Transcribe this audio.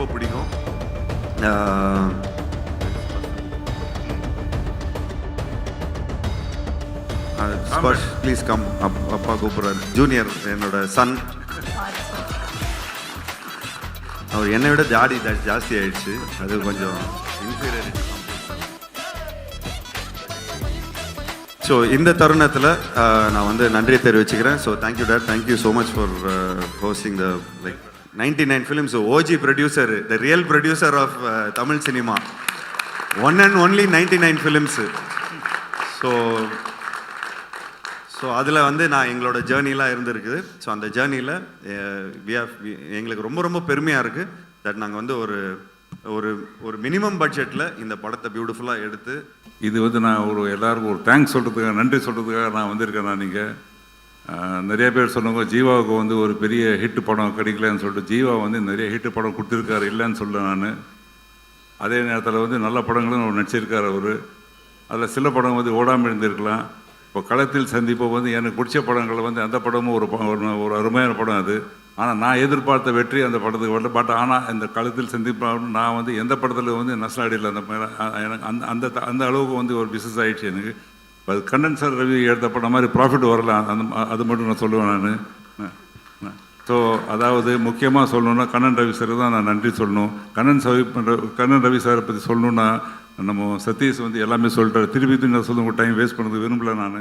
ரொம்ப பிடிக்கும். Sparsh please come. அப்பா கூப்பிட்றாரு. ஜூனியர் என்னோட சன். அவர் என்னை விட ஜாடி ஜாஸ்தி ஆயிடுச்சு. அது கொஞ்சம் இன்ஃபீரியாரிட்டி. ஸோ இந்த தருணத்தில் நான் வந்து நன்றியை தெரிவிச்சுக்கிறேன். So thank you that, thank you so much for hosting the 99 films. OG producer, the real producer of Tamil cinema. One and only 99 films. So அதில் வந்து நான் எங்களோட ஜேர்னிலாம் இருந்திருக்குது. ஸோ அந்த ஜேர்னியில் எங்களுக்கு ரொம்ப ரொம்ப பெருமையாக இருக்குது தட் நாங்கள் வந்து ஒரு மினிமம் பட்ஜெட்டில் இந்த படத்தை பியூட்டிஃபுல்லாக எடுத்து இது வந்து நான் எல்லாருக்கும் ஒரு தேங்க்ஸ் சொல்கிறதுக்காக, நன்றி சொல்கிறதுக்காக நான் வந்திருக்கேன். நீங்கள் நிறைய பேர் சொன்னவங்க ஜீவாவுக்கு வந்து ஒரு பெரிய ஹிட்டு படம் கிடைக்கலன்னு சொல்லிட்டு, ஜீவா வந்து நிறைய ஹிட்டு படம் கொடுத்துருக்காரு, இல்லைன்னு சொல்ல நான். அதே நேரத்தில் வந்து நல்ல படங்களும் நடிச்சிருக்கார் அவர். அதில் சில படம் வந்து ஓடாமல் இருந்திருக்கலாம். இப்போ களத்தில் சந்திப்போ வந்து எனக்கு பிடிச்ச படங்கள் வந்து அந்த படமும் ஒரு அருமையான படம் அது. ஆனால் நான் எதிர்பார்த்த வெற்றி அந்த படத்துக்கு வரல. பட் ஆனால் இந்த களத்தில் சந்திப்பாக நான் வந்து எந்த படத்தில் வந்து நஷ்டாடியில் அந்த எனக்கு அந்த அந்த அளவுக்கு வந்து ஒரு பிஸ்னஸ் ஆகிடுச்சு எனக்கு. அது கண்ணன் சார் ரவி எடுத்த படம் மாதிரி ப்ராஃபிட் வரல, அது மட்டும் நான் சொல்லுவேன் நான். ஸோ அதாவது முக்கியமாக சொல்லணுன்னா கண்ணன் ரவி சார் தான் நான் நன்றி சொல்லணும். கண்ணன் ரவி சாரை பற்றி சொல்லணுன்னா நம்ம சதீஷ் வந்து எல்லாமே சொல்லிட்டாரு. திருப்பி நான் சொல்ல டைம் வேஸ்ட் பண்ணது விரும்பல நான்.